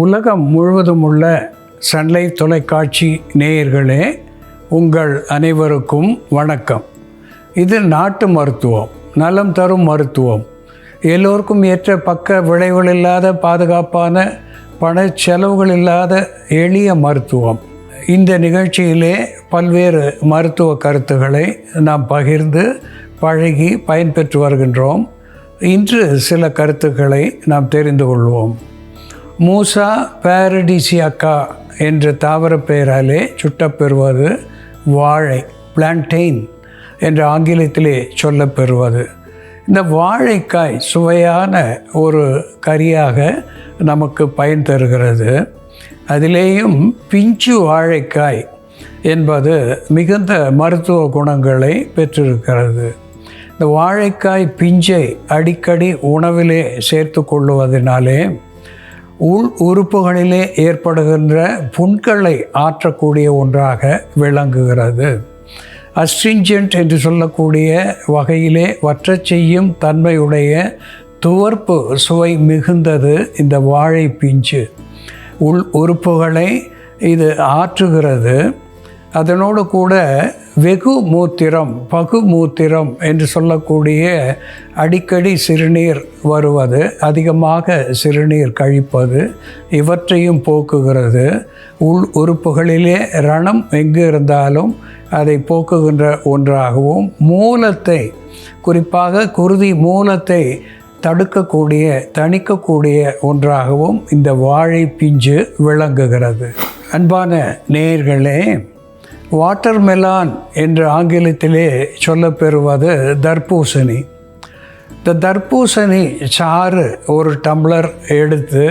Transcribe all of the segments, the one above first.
உலகம் முழுவதும் உள்ள சன்லைஃப் தொலைக்காட்சி நேயர்களே, உங்கள் அனைவருக்கும் வணக்கம். இது நாட்டு மருத்துவம், நலம் தரும் மருத்துவம், எல்லோருக்கும் ஏற்ற பக்க விளைவுகள் இல்லாத பாதுகாப்பான பண செலவுகள் இல்லாத எளிய மருத்துவம். இந்த நிகழ்ச்சியிலே பல்வேறு மருத்துவ கருத்துக்களை நாம் பகிர்ந்து பழகி பயன்பெற்று வருகின்றோம். இன்று சில கருத்துக்களை நாம் தெரிந்து கொள்வோம். மூசா பாரடிசியாக்கா என்ற தாவர பெயராலே சுட்டப்பெறுவது வாழை, பிளான்டெயின் என்ற ஆங்கிலத்திலே சொல்லப்பெறுவது. இந்த வாழைக்காய் சுவையான ஒரு கறியாக நமக்கு பயன் தருகிறது. அதிலேயும் பிஞ்சு வாழைக்காய் என்பது மிகுந்த மருத்துவ குணங்களை பெற்றிருக்கிறது. இந்த வாழைக்காய் பிஞ்சை அடிக்கடி உணவிலே சேர்த்து கொள்ளுவதனாலே உள் உறுப்புகளிலே ஏற்படுகின்ற புண்களை ஆற்றக்கூடிய ஒன்றாக விளங்குகிறது. அஸ்ட்ரிஞ்சன்ட் என்று சொல்லக்கூடிய வகையிலே வற்றச் செய்யும் தன்மையுடைய துவர்ப்பு சுவை மிகுந்தது இந்த வாழை பிஞ்சு. உள் உறுப்புகளை இது ஆற்றுகிறது. அதனோடு கூட வெகு மூத்திரம், பகு மூத்திரம் என்று சொல்லக்கூடிய அடிக்கடி சிறுநீர் வருவது, அதிகமாக சிறுநீர் கழிப்பது, இவற்றையும் போக்குகிறது. உள் உறுப்புகளிலே ரணம் எங்கு இருந்தாலும் அதை போக்குகின்ற ஒன்றாகவும், மூலத்தை, குறிப்பாக குருதி மூலத்தை தடுக்கக்கூடிய, தணிக்கக்கூடிய ஒன்றாகவும் இந்த வாழை பிஞ்சு விளங்குகிறது. அன்பான நேயர்களே, வாட்டர்மெலான் என்று ஆங்கிலத்திலே சொல்லப்பெறுவது தர்பூசணி. இந்த தர்பூசணி சாறு ஒரு டம்ளர் எடுத்து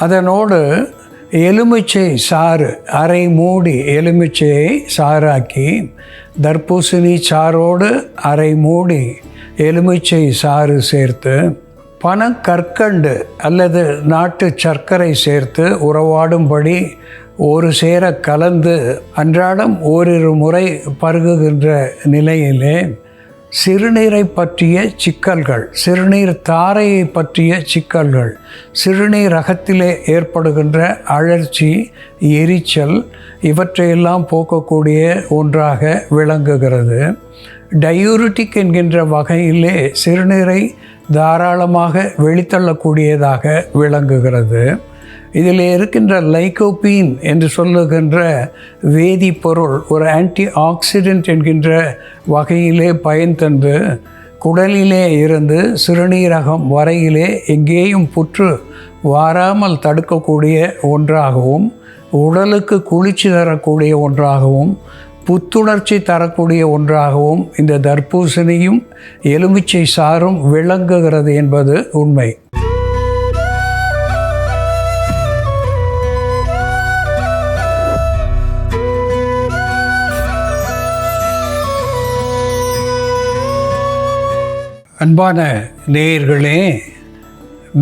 அதனோடு எலுமிச்சை சாறு, அரை மூடி எலுமிச்சையை சாறாக்கி, தர்பூசணி சாரோடு அரை மூடி எலுமிச்சை சாறு சேர்த்து, பனக்கற்கண்டு அல்லது நாட்டு சர்க்கரை சேர்த்து உறவாடும்படி ஒரு சேர கலந்து அன்றாடம் ஓரிரு முறை பருகுகின்ற நிலையிலே சிறுநீரை பற்றிய சிக்கல்கள், சிறுநீர் தாரையை பற்றிய சிக்கல்கள், சிறுநீரகத்திலே ஏற்படுகின்ற அழற்சி, எரிச்சல், இவற்றையெல்லாம் போக்கக்கூடிய ஒன்றாக விளங்குகிறது. டயூரிட்டிக் என்கின்ற வகையிலே சிறுநீரை தாராளமாக வெளித்தள்ளக்கூடியதாக விளங்குகிறது. இதில் இருக்கின்ற லைகோபீன் என்று சொல்லுகின்ற வேதிப்பொருள் ஒரு ஆன்டி ஆக்சிடென்ட் என்கின்ற வகையிலே பயன் தந்து குடலிலே இருந்து சிறுநீரகம் வரையிலே எங்கேயும் புற்று வாராமல் தடுக்கக்கூடிய ஒன்றாகவும், உடலுக்கு குளிர்ச்சி தரக்கூடிய ஒன்றாகவும், புத்துணர்ச்சி தரக்கூடிய ஒன்றாகவும் இந்த தர்பூசணியும் எலுமிச்சை சாறும் விளங்குகிறது என்பது உண்மை. அன்பான நேயர்களே,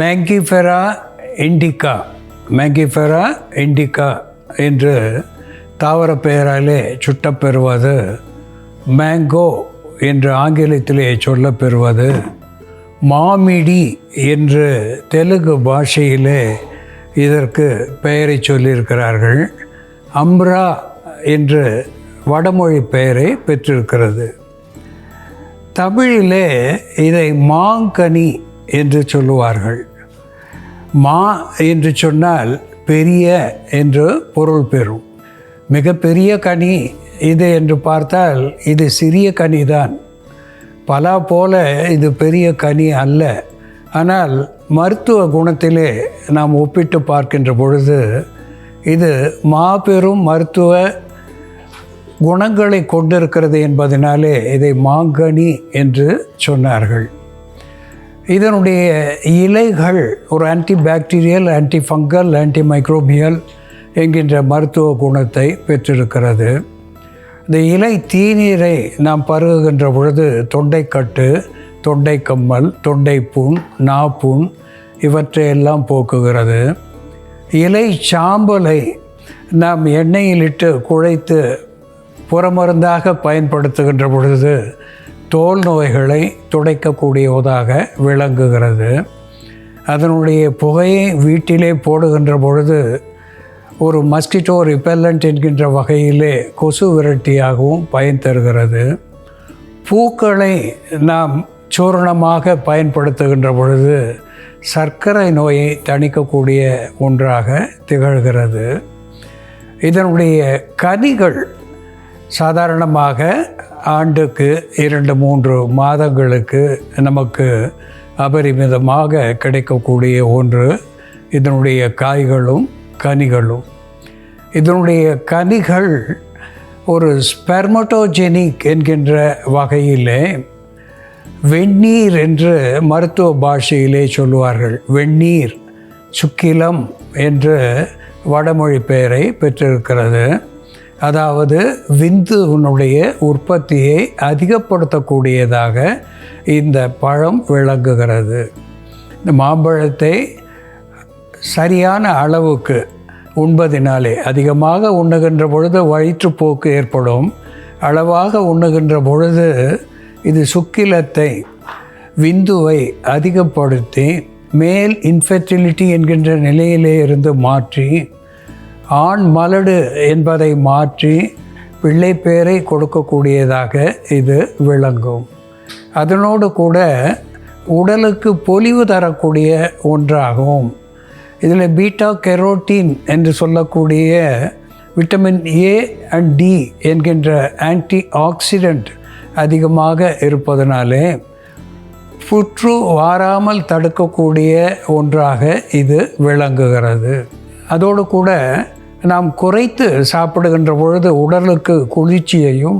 மேங்கிஃபெரா இண்டிகா, மேங்கிஃபெரா இண்டிகா என்று தாவர பெயராலே சுட்டப்பெறுவது, மேங்கோ என்று ஆங்கிலத்திலே சொல்லப்பெறுவது, மாமிடி என்று தெலுங்கு பாஷையிலே இதற்கு பெயரை சொல்லியிருக்கிறார்கள், அம்ரா என்று வடமொழி பெயரை பெற்றிருக்கிறது. தமிழிலே இதை மாங்கனி என்று சொல்லுவார்கள். மா என்று சொன்னால் பெரிய என்று பொருள் பெறும். மிகப்பெரிய கனி இது என்று பார்த்தால் இது சிறிய கனிதான். பலா போல இது பெரிய கனி அல்ல. ஆனால் மருத்துவ குணத்திலே நாம் ஒப்பிட்டு பார்க்கின்ற பொழுது இது மாபெரும் மருத்துவ குணங்களை கொண்டிருக்கிறது என்பதனாலே இதை மாங்கனி என்று சொன்னார்கள். இதனுடைய இலைகள் ஒரு ஆன்டிபாக்டீரியல், ஆன்டிஃபங்கல், ஆன்டிமைக்ரோபியல் என்கின்ற மருத்துவ குணத்தை பெற்றிருக்கிறது. இந்த இலை தீநீரை நாம் பருகுகின்ற பொழுது தொண்டைக்கட்டு, தொண்டை கம்மல், தொண்டை புண், நாப்புண் இவற்றையெல்லாம் போக்குகிறது. இலை சாம்பலை நாம் எண்ணெயிலிட்டு குழைத்து புறமருந்தாக பயன்படுத்துகின்ற பொழுது தோல் நோய்களை துடைக்கக்கூடியதாக விளங்குகிறது. அதனுடைய புகையை வீட்டிலே போடுகின்ற பொழுது ஒரு மஸ்கிட்டோ ரிப்பெல்லண்ட் என்கின்ற வகையிலே கொசு விரட்டியாகவும் பயன் தருகிறது. பூக்களை நாம் சூரணமாக பயன்படுத்துகின்ற பொழுது சர்க்கரை நோயை தணிக்கக்கூடிய ஒன்றாக திகழ்கிறது. இதனுடைய கனிகள் சாதாரணமாக ஆண்டுக்கு 2-3 மாதங்களுக்கு நமக்கு அபரிமிதமாக கிடைக்கக்கூடிய ஒன்று இதனுடைய காய்களும் கனிகளும். இதனுடைய கனிகள் ஒரு ஸ்பெர்மட்டோஜெனிக் என்கின்ற வகையிலே வெந்நீர் என்று மருத்துவ பாஷையிலே சொல்லுவார்கள். வெந்நீர், சுக்கிலம் என்று வடமொழி பெயரை பெற்றிருக்கிறது. அதாவது விந்துனுடைய உற்பத்தியை அதிகப்படுத்தக்கூடியதாக இந்த பழம் விளங்குகிறது. இந்த மாம்பழத்தை சரியான அளவுக்கு உண்பதினாலே, அதிகமாக உண்ணுகின்ற பொழுது வயிற்றுப்போக்கு ஏற்படும். அளவாக உண்ணுகின்ற பொழுது இது சுக்கிலத்தை, விந்துவை அதிகப்படுத்தி மேல் இன்ஃபெர்டிலிட்டி என்கின்ற நிலையிலே இருந்து மாற்றி ஆண் மலடு என்பதை மாற்றி பிள்ளை பேரை கொடுக்கக்கூடியதாக இது விளங்கும். அதனோடு கூட உடலுக்கு பொலிவு தரக்கூடிய ஒன்றாகும். இதில் பீட்டா கெரோட்டின் என்று சொல்லக்கூடிய விட்டமின் ஏ அண்ட் டி என்கின்ற ஆன்டி ஆக்சிடெண்ட் அதிகமாக இருப்பதனாலே புற்று வாராமல் தடுக்கக்கூடிய ஒன்றாக இது விளங்குகிறது. அதோடு கூட நாம் குறைத்து சாப்பிடுகின்ற பொழுது உடலுக்கு குளிர்ச்சியையும்,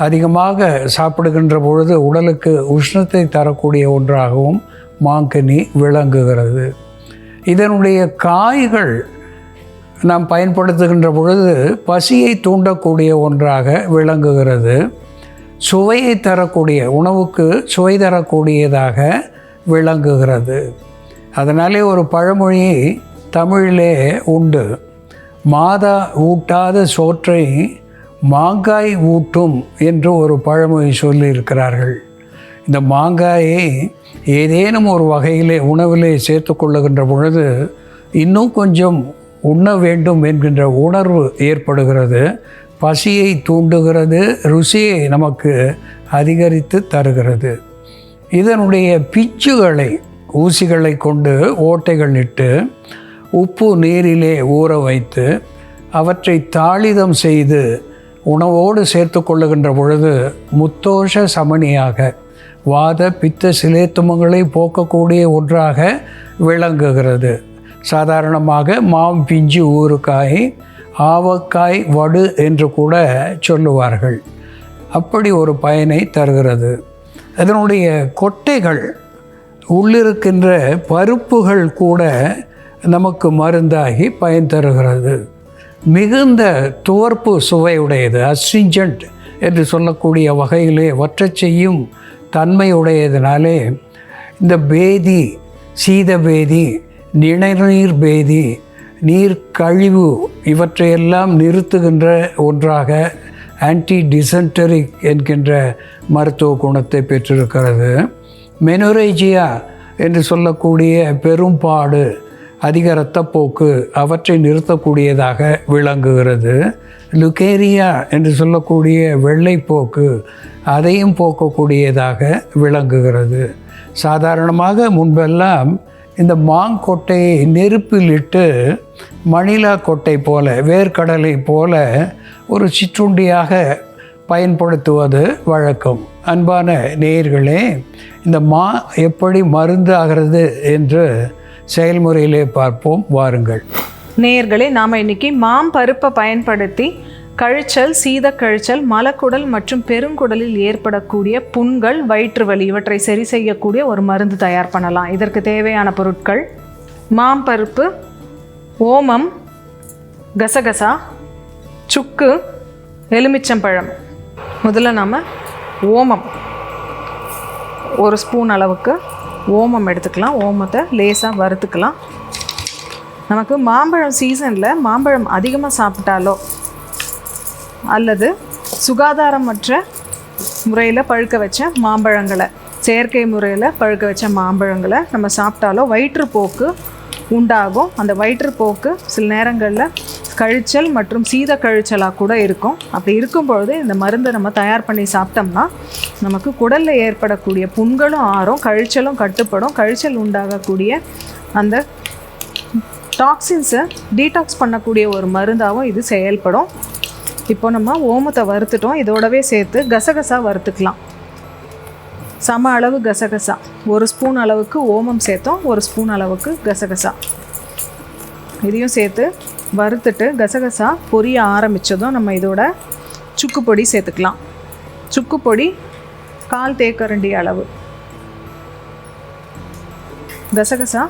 அதிகமாக சாப்பிடுகின்ற பொழுது உடலுக்கு உஷ்ணத்தை தரக்கூடிய ஒன்றாகவும் மாங்கனி விளங்குகிறது. இதனுடைய காய்கள் நாம் பயன்படுத்துகின்ற பொழுது பசியை தூண்டக்கூடிய ஒன்றாக விளங்குகிறது. சுவையை தரக்கூடிய, உணவுக்கு சுவை தரக்கூடியதாக விளங்குகிறது. அதனாலே ஒரு பழமொழி தமிழிலே உண்டு. மாதா ஊட்டாத சோற்றை மாங்காய் ஊட்டும் என்று ஒரு பழமொழி சொல்லியிருக்கிறார்கள். இந்த மாங்காயை ஏதேனும் ஒரு வகையிலே உணவிலே சேர்த்து கொள்ளுகின்ற பொழுது இன்னும் கொஞ்சம் உண்ண வேண்டும் என்கின்ற உணர்வு ஏற்படுகிறது. பசியை தூண்டுகிறது, ருசியை நமக்கு அதிகரித்து தருகிறது. இதனுடைய பிச்சுகளை ஊசிகளை கொண்டு ஓட்டைகள் இட்டு உப்பு நீரிலே ஊற வைத்து அவற்றை தாளிதம் செய்து உணவோடு சேர்த்து கொள்ளுகின்ற பொழுது முத்தோஷ சமனியாக, வாத பித்த சிலேத்துமங்களை போக்கக்கூடிய ஒன்றாக விளங்குகிறது. சாதாரணமாக மாம் பிஞ்சு ஊறுகாய், ஆவக்காய் வடு என்று கூட சொல்லுவார்கள். அப்படி ஒரு பயனை தருகிறது. அதனுடைய கொட்டைகள், உள்ளிருக்கின்ற பருப்புகள் கூட நமக்கு மருந்தாகி பயன் தருகிறது. மிகுந்த துவர்ப்பு சுவையுடையது, அஸ்ட்ரிஞ்சன்ட் என்று சொல்லக்கூடிய வகையிலே வற்றச் செய்யும் தன்மையுடையதினாலே இந்த பேதி, சீதபேதி, நிணநீர் பேதி, நீர் கழிவு இவற்றையெல்லாம் நிறுத்துகின்ற ஒன்றாக ஆன்டி டிசென்டரிக் என்கின்ற மருத்துவ குணத்தை பெற்றிருக்கிறது. மெனோரேஜியா என்று சொல்லக்கூடிய பெரும்பாடு, அதிக இரத்தப்போக்கு அவற்றை நிறுத்தக்கூடியதாக விளங்குகிறது. லுகேரியா என்று சொல்லக்கூடிய வெள்ளைப்போக்கு அதையும் போக்கக்கூடியதாக விளங்குகிறது. சாதாரணமாக முன்பெல்லாம் இந்த மாங்கொட்டையை நெருப்பில் இட்டு மணிலா கொட்டை போல, வேர்க்கடலை போல ஒரு சிற்றுண்டியாக பயன்படுத்துவது வழக்கம். அன்பான நேயர்களே, இந்த மா எப்படி மருந்து ஆகிறது என்று செயல்முறையிலே பார்ப்போம், வாருங்கள். நேயர்களே, நாம் இன்னைக்கு மாம்பருப்பை பயன்படுத்தி கழிச்சல், சீதக்கழிச்சல், மலக்குடல் மற்றும் பெருங்குடலில் ஏற்படக்கூடிய புண்கள், வயிற்று வலி இவற்றை சரி செய்யக்கூடிய ஒரு மருந்து தயார் பண்ணலாம். இதற்கு தேவையான பொருட்கள்: மாம்பருப்பு, ஓமம், கசகசா, சுக்கு, எலுமிச்சம்பழம். முதல்ல நாம் ஓமம், 1 ஸ்பூன் அளவுக்கு ஓமம் எடுத்துக்கலாம். ஓமத்தை லேசாக வறுத்துக்கலாம். நமக்கு மாம்பழம் சீசனில் மாம்பழம் அதிகமாக சாப்பிட்டாலோ அல்லது சுகாதாரமற்ற முறையில் பழுக்க வச்ச மாம்பழங்களை செயற்கை முறையில் பழுக்க வச்ச மாம்பழங்களை நம்ம சாப்பிட்டாலோ வயிற்றுப்போக்கு உண்டாகும். அந்த வயிற்றுப்போக்கு சில நேரங்களில் கழிச்சல் மற்றும் சீத கழிச்சலாக கூட இருக்கும். அப்படி இருக்கும்பொழுது இந்த மருந்தை நம்ம தயார் பண்ணி சாப்பிட்டோம்னா நமக்கு குடலில் ஏற்படக்கூடிய புண்களும் ஆறும், கழிச்சலும் கட்டுப்படும். கழிச்சல் உண்டாகக்கூடிய அந்த டாக்ஸின்ஸை டீடாக்ஸ் பண்ணக்கூடிய ஒரு மருந்தாகவும் இது செயல்படும். இப்போ நம்ம ஓமத்தை வறுத்துட்டோம். இதோடவே சேர்த்து கசகசா வறுத்துக்கலாம். சம அளவு கசகசா, 1 ஸ்பூன் அளவுக்கு ஓமம் சேர்த்தோம், 1 ஸ்பூன் அளவுக்கு கசகசா. இதையும் சேர்த்து வறுத்துட்டு கசகசா பொரிய ஆரம்பித்ததும் நம்ம இதோட சுக்கு பொடி சேர்த்துக்கலாம். சுக்கு பொடி 1/4 தேக்கரண்டி அளவு. கசகசா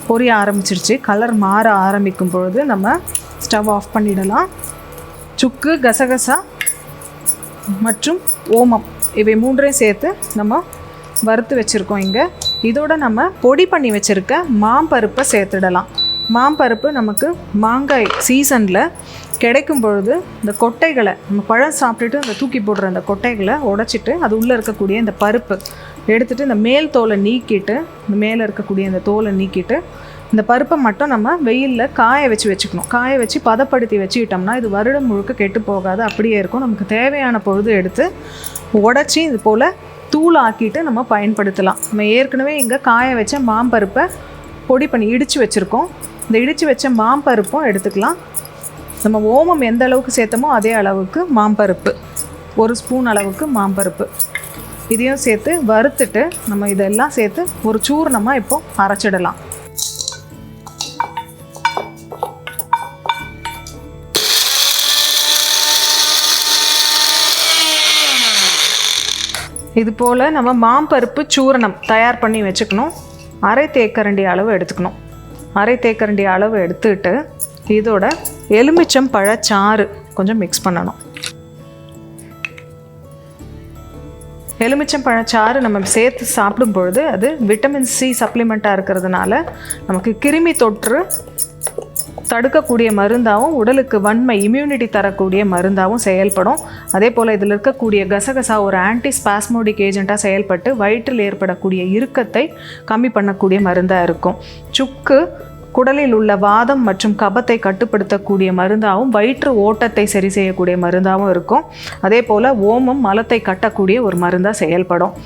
பொரிய ஆரம்பிச்சிருச்சு. கலர் மாற ஆரம்பிக்கும் பொழுது நம்ம ஸ்டவ் ஆஃப் பண்ணிடலாம். சுக்கு, கசகசா மற்றும் ஓமம் இவை 3ஐயும் சேர்த்து நம்ம வறுத்து வச்சுருக்கோம். இங்கே இதோட நம்ம பொடி பண்ணி வச்சுருக்க மாம்பருப்பை சேர்த்துடலாம். மாம்பருப்பு நமக்கு மாங்காய் சீசனில் கிடைக்கும் பொழுது இந்த கொட்டைகளை நம்ம பழம் சாப்பிட்டுட்டு அந்த தூக்கி போடுற அந்த கொட்டைகளை உடைச்சிட்டு அது உள்ளே இருக்கக்கூடிய இந்த பருப்பு எடுத்துகிட்டு இந்த மேல் தோலை நீக்கிட்டு, இந்த மேலே இருக்கக்கூடிய இந்த தோலை நீக்கிட்டு இந்த பருப்பை மட்டும் நம்ம வெயிலில் காய வச்சுக்கணும். காய வச்சு பதப்படுத்தி வச்சுக்கிட்டோம்னா இது வருடம் முழுக்க கெட்டு போகாது, அப்படியே இருக்கும். நமக்கு தேவையான பொழுது எடுத்து உடச்சி இது போல் தூள் ஆக்கிட்டு நம்ம பயன்படுத்தலாம். நம்ம ஏற்கனவே இங்கே காய வச்ச மாம்பருப்பை பொடி பண்ணி இடித்து வச்சுருக்கோம். இந்த இடித்து வச்ச மாம்பருப்பும் எடுத்துக்கலாம். நம்ம ஓமம் எந்த அளவுக்கு சேர்த்தமோ அதே அளவுக்கு மாம்பருப்பு, 1 ஸ்பூன் அளவுக்கு மாம்பருப்பு இதையும் சேர்த்து வறுத்துட்டு நம்ம இதெல்லாம் சேர்த்து ஒரு சூர்ணமாக இப்போ அரைச்சிடலாம். இது போல் நம்ம மாம்பருப்பு சூரணம் தயார் பண்ணி வச்சுக்கணும். 1/2 தேக்கரண்டி அளவு எடுத்துக்கணும். 1/2 தேக்கரண்டி அளவு எடுத்துக்கிட்டு இதோட எலுமிச்சம் பழச்சாறு கொஞ்சம் மிக்ஸ் பண்ணணும். எலுமிச்சம் பழச்சாறு நம்ம சேர்த்து சாப்பிடும் பொழுது அது விட்டமின் சி சப்ளிமெண்ட்டாக இருக்கிறதுனால நமக்கு கிருமி தொற்று தடுக்கக்கூடிய மருந்தாகவும் உடலுக்கு வன்மை இம்யூனிட்டி தரக்கூடிய மருந்தாகவும் செயல்படும். அதே போல் இதில் இருக்கக்கூடிய கசகசா ஒரு ஆன்டி ஸ்பாஸ்மோடிக் ஏஜெண்ட்டாக செயல்பட்டு வயிற்றில் ஏற்படக்கூடிய இறுக்கத்தை கம்மி பண்ணக்கூடிய மருந்தாக இருக்கும். சுக்கு குடலில் உள்ள வாதம் மற்றும் கபத்தை கட்டுப்படுத்தக்கூடிய மருந்தாகவும் வயிற்று ஓட்டத்தை சரி செய்யக்கூடிய மருந்தாகவும் இருக்கும். அதே போல் ஓமம் மலத்தை கட்டக்கூடிய ஒரு மருந்தாக செயல்படும்.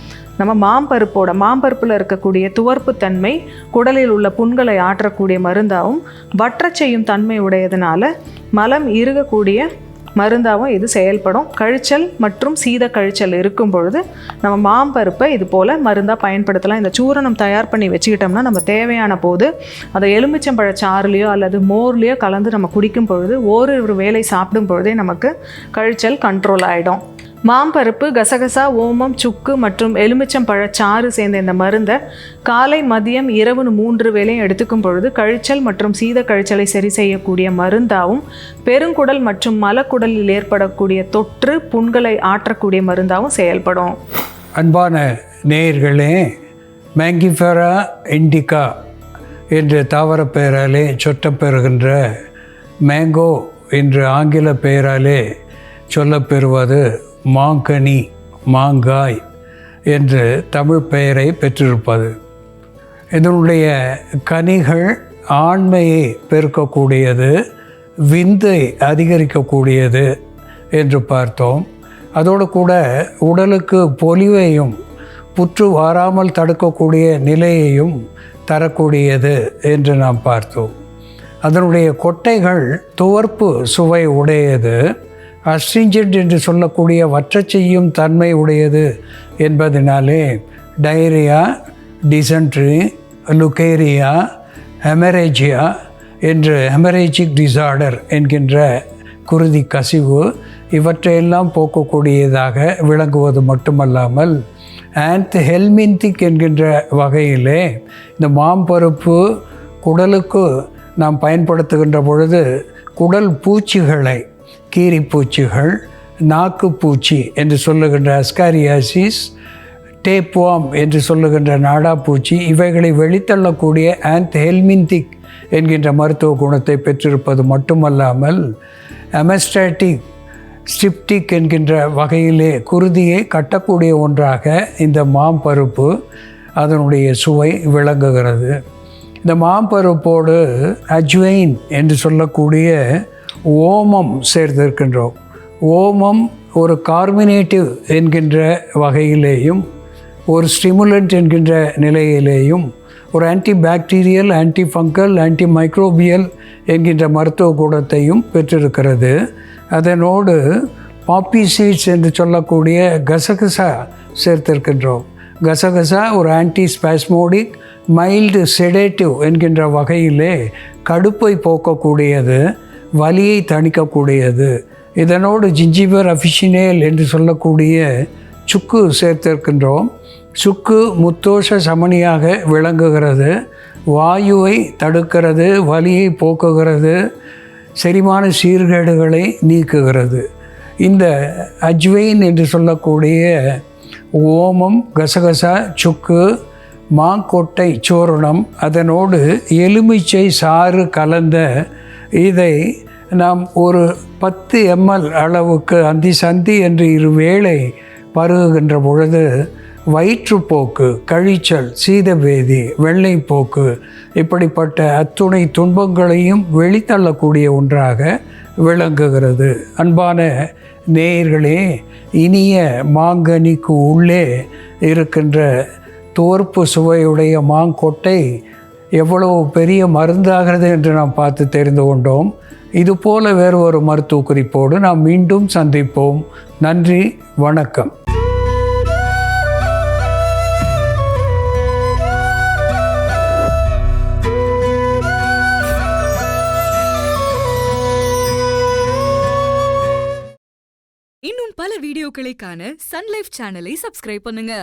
நம்ம மாம்பருப்பில் இருக்கக்கூடிய துவர்ப்பு தன்மை குடலில் உள்ள புண்களை ஆற்றக்கூடிய மருந்தாகவும் வற்றச் செய்யும் தன்மை உடையதுனால மலம் இறுகக்கூடிய மருந்தாகவும் இது செயல்படும். கழிச்சல் மற்றும் சீத கழிச்சல் இருக்கும் பொழுது நம்ம மாம்பருப்பை இது போல் மருந்தாக பயன்படுத்தலாம். இந்த சூரணம் தயார் பண்ணி வச்சுக்கிட்டோம்னா நம்ம தேவையான போது அதை எலுமிச்சம்பழச்சாறுலையோ அல்லது மோர்லேயோ கலந்து நம்ம குடிக்கும் பொழுது ஒரு வேளை சாப்பிடும் பொழுதே நமக்கு கழிச்சல் கண்ட்ரோல் ஆகிடும். மாம்பருப்பு, கசகசா, ஓமம், சுக்கு மற்றும் எலுமிச்சம் பழச்சாறு சேர்ந்த இந்த மருந்தை காலை, மதியம், இரவுன்னு 3 வேளையும் எடுத்துக்கும் பொழுது கழிச்சல் மற்றும் சீத கழிச்சலை சரி செய்யக்கூடிய மருந்தாகவும் பெருங்குடல் மற்றும் மலக்குடலில் ஏற்படக்கூடிய தொற்று புண்களை ஆற்றக்கூடிய மருந்தாகவும் செயல்படும். அன்பான நேயர்களே, மேங்கிஃபெரா இண்டிகா என்ற தாவர பெயராலே சொட்டப்பெறுகின்ற மேங்கோ என்ற ஆங்கில பெயராலே சொல்லப்பெறுவது மாங்கனி, மாங்காய் என்று தமிழ் பெயரை பெற்றிருப்பது. இதனுடைய கனிகள் ஆண்மையை பெருக்கக்கூடியது, விந்தை அதிகரிக்கக்கூடியது என்று பார்த்தோம். அதோடு கூட உடலுக்கு பொலிவையும் புற்று வாராமல் தடுக்கக்கூடிய நிலையையும் தரக்கூடியது என்று நாம் பார்த்தோம். அதனுடைய கொட்டைகள் துவர்ப்பு சுவை உடையது, அஸ்ட்ரிஞ்சன்ட் என்று சொல்லக்கூடிய வற்றச் செய்யும் தன்மை உடையது என்பதனாலே டைரியா, டிசென்ட்ரி, லுகேரியா, ஹெமரேஜியா என்று ஹெமரேஜிக் டிசார்டர் என்கின்ற குருதி கசிவு இவற்றையெல்லாம் போக்கக்கூடியதாக விளங்குவது மட்டுமல்லாமல் ஆன்த்ஹெல்மின்திக் என்கின்ற வகையிலே இந்த மாம்பருப்பு குடலுக்கு நாம் பயன்படுத்துகின்ற பொழுது குடல் பூச்சிகளை, கீரிப்பூச்சிகள், நாக்குப்பூச்சி என்று சொல்லுகின்ற அஸ்காரியாசிஸ், டேப்வாம் என்று சொல்லுகின்ற நாடாப்பூச்சி இவைகளை வெளித்தள்ளக்கூடிய ஆன்த்ஹெல்மின்திக் என்கின்ற மருத்துவ குணத்தை பெற்றிருப்பது மட்டுமல்லாமல் அமெஸ்டாட்டிக் ஸ்டிப்டிக் என்கின்ற வகையிலே குருதியை கட்டக்கூடிய ஒன்றாக இந்த மாம்பருப்பு அதனுடைய சுவை விளங்குகிறது. இந்த மாம்பருப்போடு அஜ்வைன் என்று சொல்லக்கூடிய ஓமம் சேர்த்திருக்கின்றோம். ஓமம் ஒரு கார்மினேட்டிவ் என்கின்ற வகையிலேயும் ஒரு ஸ்டிமுலண்ட் என்கின்ற நிலையிலேயும் ஒரு anti bacterial, anti fungal, anti microbial என்கின்ற மருத்துவ குணத்தையும் பெற்றிருக்கிறது. அதனோடு பாப்பி சீட்ஸ் என்று சொல்லக்கூடிய கசகசா சேர்த்திருக்கின்றோம். கசகசா ஒரு ஆன்டி ஸ்பாஸ்மோடிக், மைல்டு செடேட்டிவ் என்கின்ற வகையிலே கடுப்பை போக்கக்கூடியது, வலியை தணிக்கக்கூடியது. இதனோடு ஜிஞ்சிபர் அஃபிஷினேல் என்று சொல்லக்கூடிய சுக்கு சேர்த்திருக்கின்றோம். சுக்கு முத்தோஷ சமனியாக விளங்குகிறது, வாயுவை தடுக்கிறது, வலியை போக்குகிறது, செரிமான சீர்கேடுகளை நீக்குகிறது. இந்த அஜ்வைன் என்று சொல்லக்கூடிய ஓமம், கசகசா, சுக்கு, மாங்கொட்டை சூரணம், அதனோடு எலுமிச்சை சாறு கலந்த இதை நாம் ஒரு 10 ml அளவுக்கு அந்தி சந்தி என்று இருவேளை பருகுகின்ற பொழுது வயிற்றுப்போக்கு, கழிச்சல், சீதபேதி, வெள்ளைப்போக்கு இப்படிப்பட்ட அத்துணை துன்பங்களையும் வெளித்தள்ளக்கூடிய ஒன்றாக விளங்குகிறது. அன்பான நேயர்களே, இனிய மாங்கனிக்கு உள்ளே இருக்கின்ற தோற்பு சுவையுடைய மாங்கொட்டை எவ்வளவு பெரிய மருந்தாகிறது என்று நாம் பார்த்து தெரிந்து கொண்டோம். இதுபோல வேறு ஒரு மருத்துவ குறிப்போடு நாம் மீண்டும் சந்திப்போம். நன்றி, வணக்கம். இன்னும் பல வீடியோக்களை காண சன் லைஃப் சேனலை சப்ஸ்கிரைப் பண்ணுங்க.